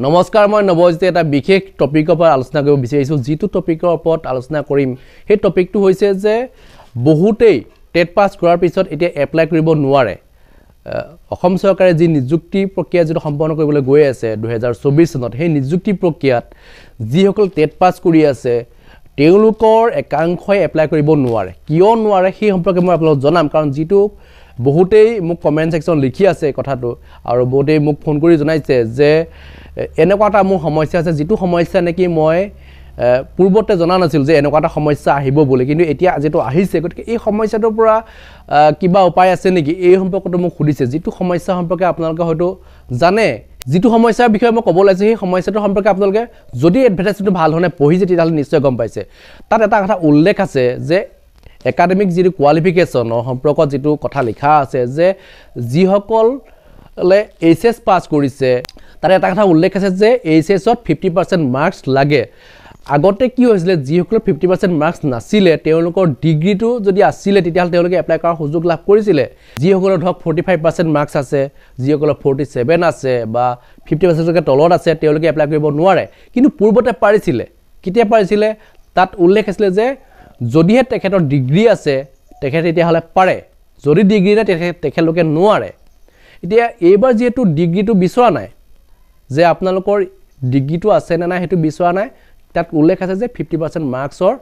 নমস্কাৰ মই নৱজিতে এটা বিশেষ টপিকৰ পৰা আলোচনা কৰিব বিচাৰিছো যিটো টপিকৰ ওপৰত আলোচনা কৰিম সেই টপিকটো হৈছে যে বহুতেই টেট পাস কৰাৰ পিছত এতিয়া এপ্লাই কৰিব নোৱাৰে অসম চৰকাৰে যি নিযুক্তি প্ৰক্ৰিয়া যেটো সম্পন্ন কৰিবলৈ গৈ আছে 2024 চনত সেই নিযুক্তি প্ৰক্ৰিয়াত যিসকল টেট পাস কৰি আছে তেওঁলোকৰ একাংশই এপ্লাই কৰিব নোৱাৰে কিয় নোৱাৰে সেই সম্পৰ্কে মই আপোনালোকক জনাম কাৰণ যিটো বহুতেই মোক কমেন্ট সেকশন লিখি আছে কথাটো আৰু বহুতেই মোক ফোন কৰি জনাইছে যে এনেকুৱা এটা মোৰ সমস্যা আছে যিটো সমস্যা নেকি মই পূৰ্বতে জনা নাছিল যে এনেকুৱা এটা সমস্যা আহিব বুলি কিন্তু এতিয়া যেটো আহিছে গতিকে এই সমস্যাটোৰ পৰা কিবা উপায় আছে নেকি এই সম্পৰ্কটো মোক খুদিছে যিটো সমস্যা সম্পৰ্কে আপোনালোকে হয়তো জানে যিটো সমস্যাৰ বিষয়ে মই ক'ব লাগিছে সেই সমস্যাটোৰ সম্পৰ্কে আপোনালোকে যদি এডভাৰটাইজটো ভাল ধৰণে পঢ়ি যেতি তাহলে নিশ্চয় গম পাইছে তাত এটা কথা উল্লেখ আছে যে একাডেমিক যিটো কোৱালিফিকেশন সম্পৰ্কত যিটো কথা লিখা আছে যে যিসকলে এইচএস পাস কৰিছে তাৰে এটা কথা উল্লেখ আছে যে এইচএছত 50% মাৰ্কস লাগে আগতে কি হৈছিল যিসকলৰ 50% মাৰ্কস নাছিলে তেওঁলোকৰ ডিগ্ৰীটো যদি আছিল তেতিয়াহলে তেওঁলোকে এপ্লাই কৰাৰ সুযোগ লাভ কৰিছিল যিসকলৰ ধক 45% মাৰ্কস আছে যিসকলৰ 47 আছে বা 50% কৈ তলত আছে তেওঁলোকে এপ্লাই কৰিব নোৱাৰে কিন্তু পূৰ্বতে পাৰিছিল কিতিয়া পাৰিছিল তাত উল্লেখ আছিল যে যদিহে তেখেতৰ ডিগ্ৰী আছে তেখেত এতিয়া হলে পাৰে যদি ডিগ্ৰী নাই তেখেতলোকে নোৱাৰে এতিয়া এইবাৰ যেটো ডিগ্ৰীটো বিচৰা নাই যে আপোনালোকৰ ডিগ্ৰীটো আছে না নাই হেতু বিচৰা নাই তাত উল্লেখ আছে যে 50% মাৰ্কসৰ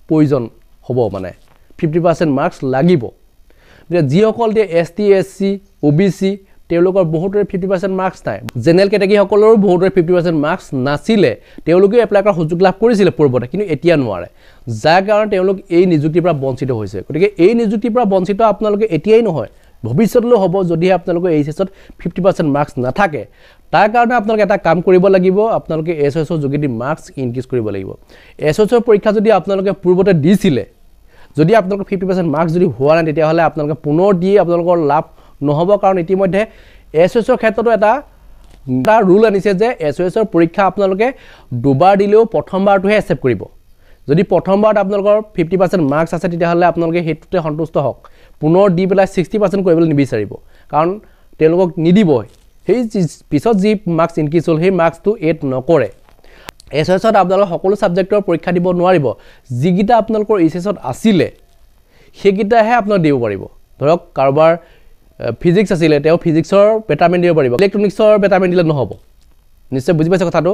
প্ৰয়োজন হ'ব মানে 50% মাৰ্কস লাগিব যে যিসকল যে এসটি এসসি ওবিসি তেওঁলোকৰ বহুতৰে 50% মাৰ্কস নাই জেনেৰেল কেটেগৰী সকলৰো বহুতৰে 50% মাৰ্কস নাছিলে তেওঁলোকে এপ্লাই কৰাৰ সুযোগ লাভ কৰিছিল পূৰ্বতে কিন্তু এতিয়া নোৱাৰে যাৰ কাৰণে তেওঁলোক এই নিযুক্তিৰ পৰা বঞ্চিত হৈছে গতিকে এই নিযুক্তিৰ পৰা বঞ্চিত আপোনালোকে এতিয়াই নহয় ভৱিষ্যতলৈ হ'ব যদি আপোনালোকে এইচএছত 50% মাৰ্কস নাথাকে তাৰ কাৰণে আপোনালোকে এটা কাম কৰিব লাগিব আপোনালোকে এসএছৰ যোগেদি মাৰ্কস ইনক্ৰিজ কৰিব লাগিব এসএছৰ পৰীক্ষা যদি আপোনালোকে পূৰ্বতে দিছিলে যদি আপোনালোকৰ 50% মাৰ্কস যদি হোৱা নাই তেতিয়া হলে আপোনালোকে পুনৰ দি আপোনালোকৰ লাভ নহব কাৰণ ইতিমধ্যে এসএছৰ ক্ষেত্ৰটো এটা ৰুল আনিছে যে এসএছৰ পৰীক্ষা আপোনালোকে দুবাৰ দিলেও প্ৰথমবাৰটোহে একচেপ্ট কৰিব যদি প্ৰথমবাৰত আপোনালোকৰ 50% মাৰ্কস আছে তেতিয়া হলে আপোনালোকে হেতুতে সন্তুষ্ট হওক পুনৰ দি পেলাই 60% কৰিবলৈ নিবিচাৰিব কাৰণ তেওঁলোকক নিদিব সেই পিছত যি মাৰ্কস ইনক্ৰিজ হল সেই মাৰ্কসটো এড নকৰে এসএছত আপোনালোক সকলো সাবজেক্টৰ পৰীক্ষা দিব নোৱাৰিব যিগিটা আপোনালোকৰ এসএছত আছিল সেইগিটাহে আপোনালোক দিব পাৰিব ধৰক কাৰোবাৰ ফিজিক্স আছিল তেও ফিজিক্সৰ বেটাৰমেন্ট দিব পাৰিব ইলেক্ট্ৰনিক্সৰ বেটাৰমেন্ট দিলে নহব নিশ্চয় বুজি পাইছে কথাটো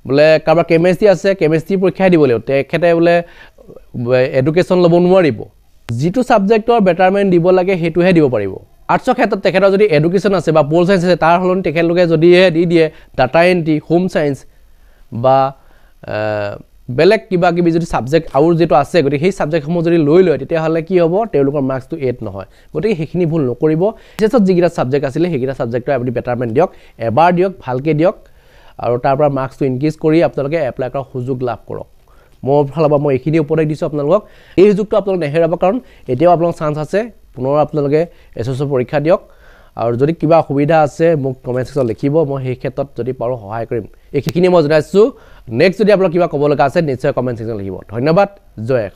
বলে কাৰোবাৰ কেমিষ্ট্ৰি আছে কেমিষ্ট্ৰি পৰীক্ষা দিব লাগিব তেখেতে বলে এডুকেশন লব নোৱাৰিব যিটো সাবজেক্টৰ বেটাৰমেন্ট দিব লাগে হেতুহে দিব পাৰিব আৰ্টছৰ ক্ষেত্ৰত তেখেতৰ যদি এডুকেশন আছে বা পল সায়েন্স আছে তাৰ হলন তেখেতলোকে যদি দি দিয়ে ডাটা এন্ট্ৰি হোম সায়েন্স বা বেলেগ কিবা কিবি যদি সাবজেক্ট আৰু যেটো আছে গতি সেই সাবজেক্টসমূহ যদি লৈ লয় তেতিয়া হলে কি হ'ব তেওঁলোকৰ মাৰ্কসটো এড নহয় গতি হেখিনি ভুল নকৰিব যেছত যিগিটা সাবজেক্ট আছিল হেগিটা সাবজেক্টৰ আপুনি বেটাৰমেন্ট দিয়ক এবাৰ দিয়ক ভালকে দিয়ক আৰু তাৰ পৰা মাৰ্কসটো ইনক্ৰিজ কৰি আপোনালোকে এপ্লাই কৰাৰ সুযোগ লাভ কৰক মোৰ ফালবা মই এখিনি উপদেশ দিছো আপোনালোকক এই সুযোগটো আপোনালোকে নেহেৰাব কাৰণ এতিয়াও আপোনালোকৰ চান্স আছে পুনৰ আপোনালোকে এসএছৰ পৰীক্ষা দিয়ক আৰু যদি কিবা অসুবিধা আছে মোক কমেন্ট সেকশন লিখিব মই সেই ক্ষেত্ৰত যদি পাৰো সহায় কৰিম এইখিনি মই জনাইছো নেক্সট যদি আপোনালোক কিবা ক'ব লগা আছে নিশ্চয় কমেন্ট সেকশন লিখিব ধন্যবাদ জয়